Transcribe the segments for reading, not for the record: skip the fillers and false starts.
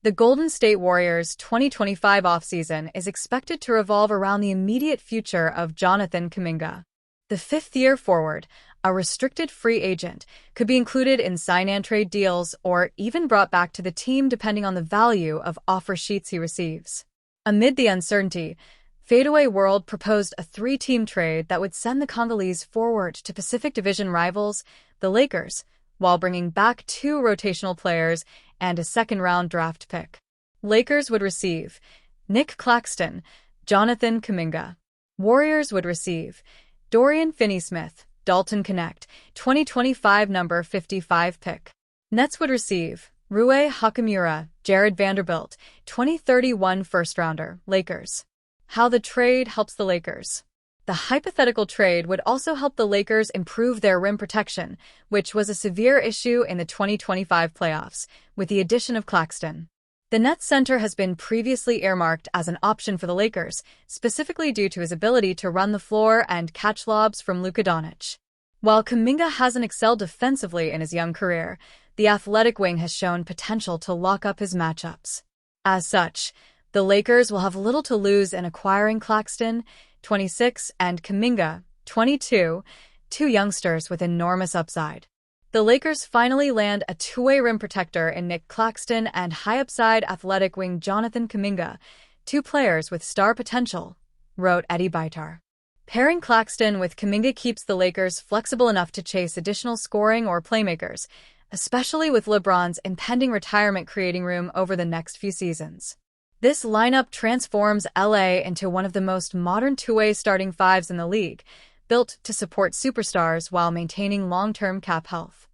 The Golden State Warriors' 2025 offseason is expected to revolve around the immediate future of Jonathan Kuminga. The fifth-year forward, a restricted free agent, could be included in sign-and-trade deals or even brought back to the team depending on the value of offer sheets he receives. Amid the uncertainty, Fadeaway World proposed a three-team trade that would send the Congolese forward to Pacific Division rivals, the Lakers, while bringing back two rotational players and a second-round draft pick. Lakers would receive Nick Claxton, Jonathan Kuminga. Warriors would receive Dorian Finney-Smith, Dalton Knecht, 2025 number 55 pick. Nets would receive Rui Hachimura, Jared Vanderbilt, 2031 first-rounder, Lakers. How the trade helps the Lakers. The hypothetical trade would also help the Lakers improve their rim protection, which was a severe issue in the 2025 playoffs, with the addition of Claxton. The Nets center has been previously earmarked as an option for the Lakers, specifically due to his ability to run the floor and catch lobs from Luka Doncic. While Kuminga hasn't excelled defensively in his young career, the athletic wing has shown potential to lock up his matchups. As such, the Lakers will have little to lose in acquiring Claxton, 26, and Kuminga, 22, two youngsters with enormous upside. The Lakers finally land a two-way rim protector in Nick Claxton and high-upside athletic wing Jonathan Kuminga, two players with star potential, wrote Eddie Bitar. Pairing Claxton with Kuminga keeps the Lakers flexible enough to chase additional scoring or playmakers, especially with LeBron's impending retirement creating room over the next few seasons. This lineup transforms LA into one of the most modern two-way starting fives in the league, built to support superstars while maintaining long-term cap health.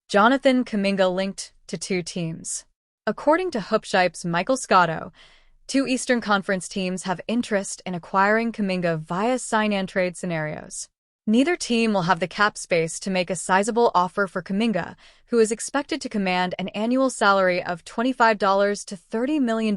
Jonathan Kuminga linked to two teams. According to Hoopshype's Michael Scotto, two Eastern Conference teams have interest in acquiring Kuminga via sign-and-trade scenarios. Neither team will have the cap space to make a sizable offer for Kuminga, who is expected to command an annual salary of $25 to $30 million,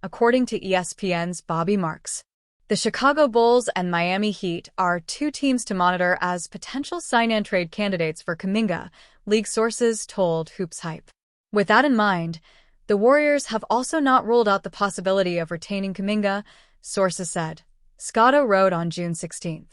according to ESPN's Bobby Marks. The Chicago Bulls and Miami Heat are two teams to monitor as potential sign-and-trade candidates for Kuminga, league sources told Hoops Hype. With that in mind, the Warriors have also not ruled out the possibility of retaining Kuminga, sources said. Scotto wrote on June 16.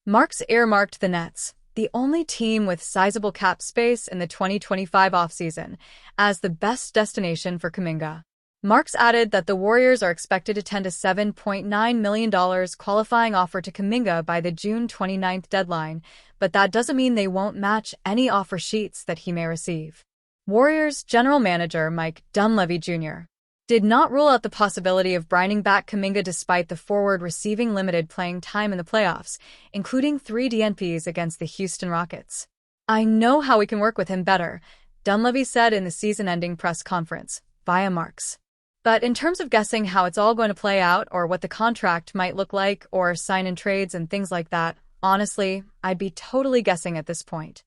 Marks earmarked the Nets, the only team with sizable cap space in the 2025 offseason, as the best destination for Kuminga. Marks added that the Warriors are expected to tend a $7.9 million qualifying offer to Kuminga by the June 29 deadline, but that doesn't mean they won't match any offer sheets that he may receive. Warriors general manager Mike Dunleavy Jr. did not rule out the possibility of bringing back Kuminga despite the forward receiving limited playing time in the playoffs, including 3 DNPs against the Houston Rockets. "I know how we can work with him better," Dunleavy said in the season-ending press conference, via Marks. But in terms of guessing how it's all going to play out or what the contract might look like or sign-in trades and things like that, honestly, I'd be totally guessing at this point.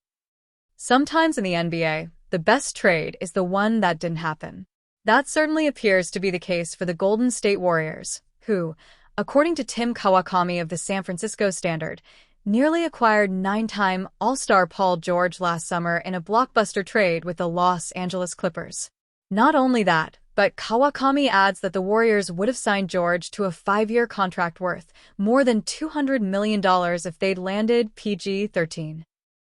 Sometimes in the NBA, the best trade is the one that didn't happen. That certainly appears to be the case for the Golden State Warriors, who, according to Tim Kawakami of the San Francisco Standard, nearly acquired 9-time All-Star Paul George last summer in a blockbuster trade with the Los Angeles Clippers. Not only that, but Kawakami adds that the Warriors would have signed George to a 5-year contract worth more than $200 million if they'd landed PG-13.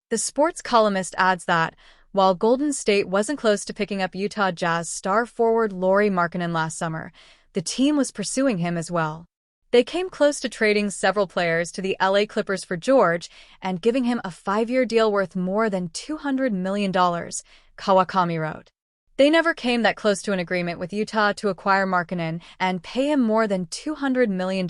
The sports columnist adds that, while Golden State wasn't close to picking up Utah Jazz star forward Lauri Markkanen last summer, the team was pursuing him as well. They came close to trading several players to the LA Clippers for George and giving him a 5-year deal worth more than $200 million, Kawakami wrote. They never came that close to an agreement with Utah to acquire Markkanen and pay him more than $200 million,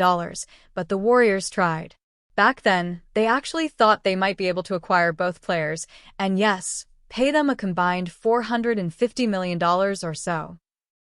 but the Warriors tried. Back then, they actually thought they might be able to acquire both players, and yes, pay them a combined $450 million or so.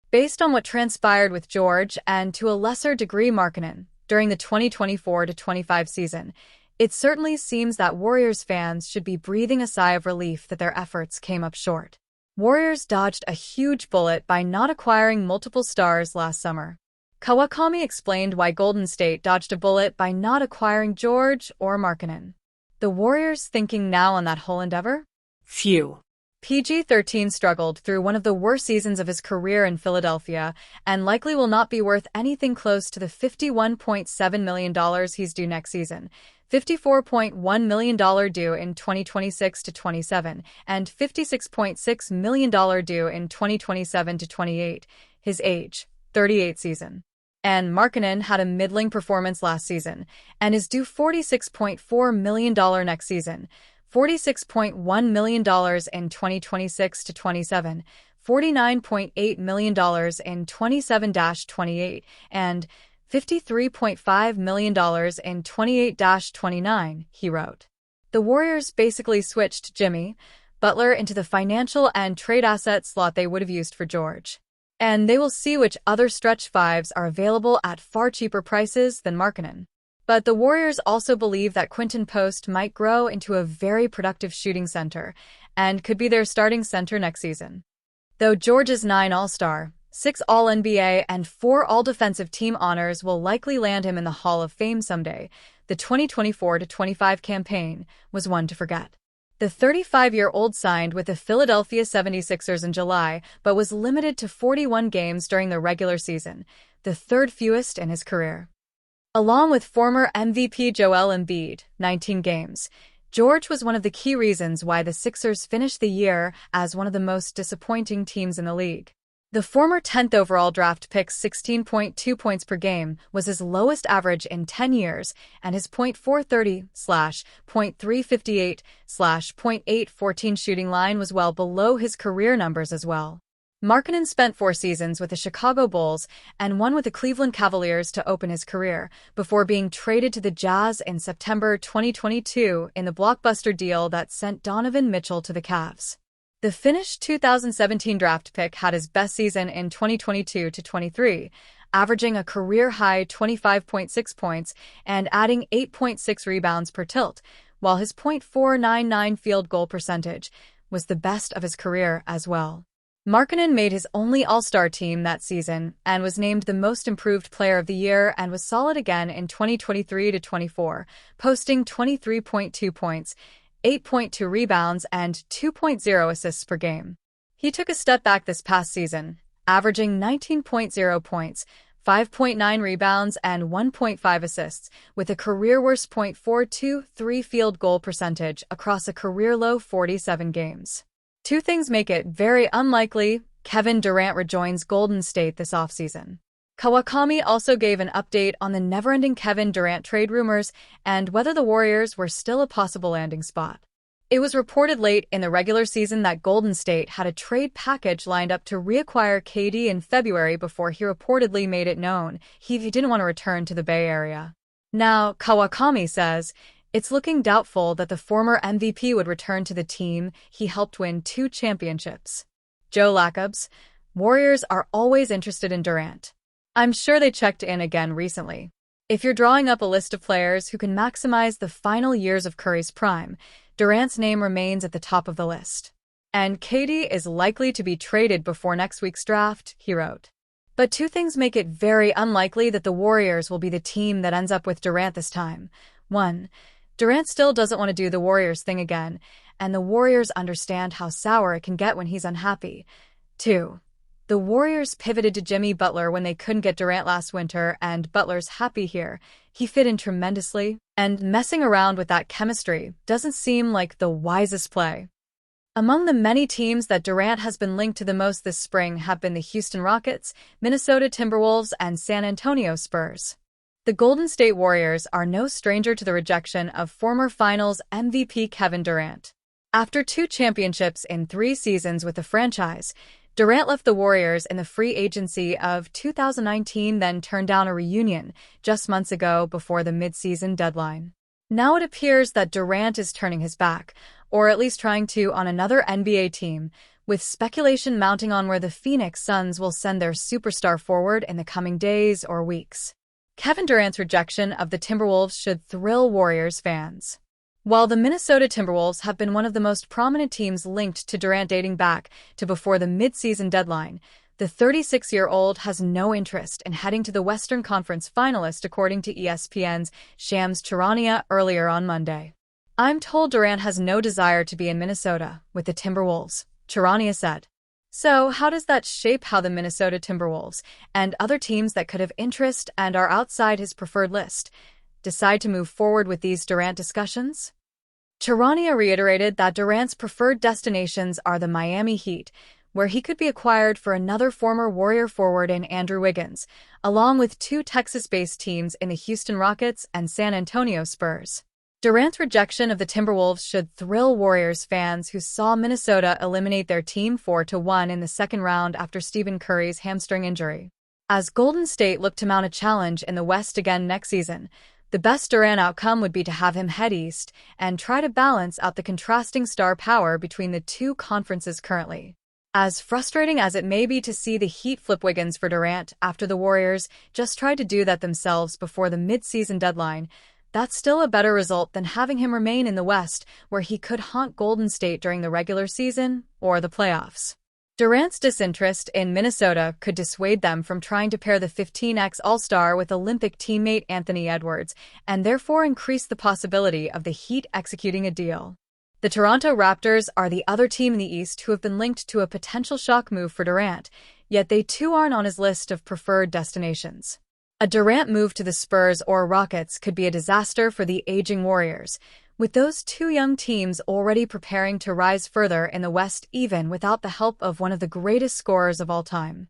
Based on what transpired with George and to a lesser degree Markkanen during the 2024-25 season, it certainly seems that Warriors fans should be breathing a sigh of relief that their efforts came up short. Warriors dodged a huge bullet by not acquiring multiple stars last summer. Kawakami explained why Golden State dodged a bullet by not acquiring George or Markkanen. The Warriors thinking now on that whole endeavor? Phew. PG-13 struggled through one of the worst seasons of his career in Philadelphia and likely will not be worth anything close to the $51.7 million he's due next season, $54.1 million due in 2026-27, and $56.6 million due in 2027-28, his age, 38 season. And Markkanen had a middling performance last season and is due $46.4 million next season, $46.1 million in 2026-27, $49.8 million in 27-28, and $53.5 million in 28-29, he wrote. The Warriors basically switched Jimmy Butler into the financial and trade asset slot they would have used for George. And they will see which other stretch fives are available at far cheaper prices than Markkanen. But the Warriors also believe that Quinton Post might grow into a very productive shooting center and could be their starting center next season. Though George's 9 All-Star, 6 All-NBA, and 4 All-Defensive Team honors will likely land him in the Hall of Fame someday, the 2024-25 campaign was one to forget. The 35-year-old signed with the Philadelphia 76ers in July but was limited to 41 games during the regular season, the third fewest in his career. Along with former MVP Joel Embiid, 19 games, George was one of the key reasons why the Sixers finished the year as one of the most disappointing teams in the league. The former 10th overall draft pick's 16.2 points per game was his lowest average in 10 years, and his .430/.358/.814 shooting line was well below his career numbers as well. Markkanen spent 4 seasons with the Chicago Bulls and 1 with the Cleveland Cavaliers to open his career, before being traded to the Jazz in September 2022 in the blockbuster deal that sent Donovan Mitchell to the Cavs. The Finnish 2017 draft pick had his best season in 2022-23, averaging a career-high 25.6 points and adding 8.6 rebounds per tilt, while his .499 field goal percentage was the best of his career as well. Markkanen made his only All-Star team that season and was named the Most Improved Player of the Year and was solid again in 2023-24, posting 23.2 points, 8.2 rebounds, and 2.0 assists per game. He took a step back this past season, averaging 19.0 points, 5.9 rebounds, and 1.5 assists, with a career-worst .423 field goal percentage across a career-low 47 games. 2 things make it very unlikely Kevin Durant rejoins Golden State this offseason. Kawakami also gave an update on the never-ending Kevin Durant trade rumors and whether the Warriors were still a possible landing spot. It was reported late in the regular season that Golden State had a trade package lined up to reacquire KD in February before he reportedly made it known he didn't want to return to the Bay Area. Now, Kawakami says, it's looking doubtful that the former MVP would return to the team he helped win 2 championships. Joe Lacobs, Warriors are always interested in Durant. I'm sure they checked in again recently. If you're drawing up a list of players who can maximize the final years of Curry's prime, Durant's name remains at the top of the list. And KD is likely to be traded before next week's draft, he wrote. But 2 things make it very unlikely that the Warriors will be the team that ends up with Durant this time. 1. Durant still doesn't want to do the Warriors thing again, and the Warriors understand how sour it can get when he's unhappy. 2. The Warriors pivoted to Jimmy Butler when they couldn't get Durant last winter, and Butler's happy here. He fit in tremendously, and messing around with that chemistry doesn't seem like the wisest play. Among the many teams that Durant has been linked to the most this spring have been the Houston Rockets, Minnesota Timberwolves, and San Antonio Spurs. The Golden State Warriors are no stranger to the rejection of former Finals MVP Kevin Durant. After 2 championships in 3 seasons with the franchise, Durant left the Warriors in the free agency of 2019, then turned down a reunion just months ago before the midseason deadline. Now it appears that Durant is turning his back, or at least trying to, on another NBA team, with speculation mounting on where the Phoenix Suns will send their superstar forward in the coming days or weeks. Kevin Durant's rejection of the Timberwolves should thrill Warriors fans. While the Minnesota Timberwolves have been one of the most prominent teams linked to Durant dating back to before the mid-season deadline, the 36-year-old has no interest in heading to the Western Conference finalist, according to ESPN's Shams Charania earlier on Monday. I'm told Durant has no desire to be in Minnesota with the Timberwolves, Charania said. So, how does that shape how the Minnesota Timberwolves and other teams that could have interest and are outside his preferred list decide to move forward with these Durant discussions? Charania reiterated that Durant's preferred destinations are the Miami Heat, where he could be acquired for another former Warrior forward in Andrew Wiggins, along with two Texas-based teams in the Houston Rockets and San Antonio Spurs. Durant's rejection of the Timberwolves should thrill Warriors fans who saw Minnesota eliminate their team 4-1 in the second round after Stephen Curry's hamstring injury. As Golden State looked to mount a challenge in the West again next season, the best Durant outcome would be to have him head east and try to balance out the contrasting star power between the two conferences currently. As frustrating as it may be to see the Heat flip Wiggins for Durant after the Warriors just tried to do that themselves before the mid-season deadline, that's still a better result than having him remain in the West, where he could haunt Golden State during the regular season or the playoffs. Durant's disinterest in Minnesota could dissuade them from trying to pair the 15x All-Star with Olympic teammate Anthony Edwards, and therefore increase the possibility of the Heat executing a deal. The Toronto Raptors are the other team in the East who have been linked to a potential shock move for Durant, yet they too aren't on his list of preferred destinations. A Durant move to the Spurs or Rockets could be a disaster for the aging Warriors, with those two young teams already preparing to rise further in the West even without the help of one of the greatest scorers of all time.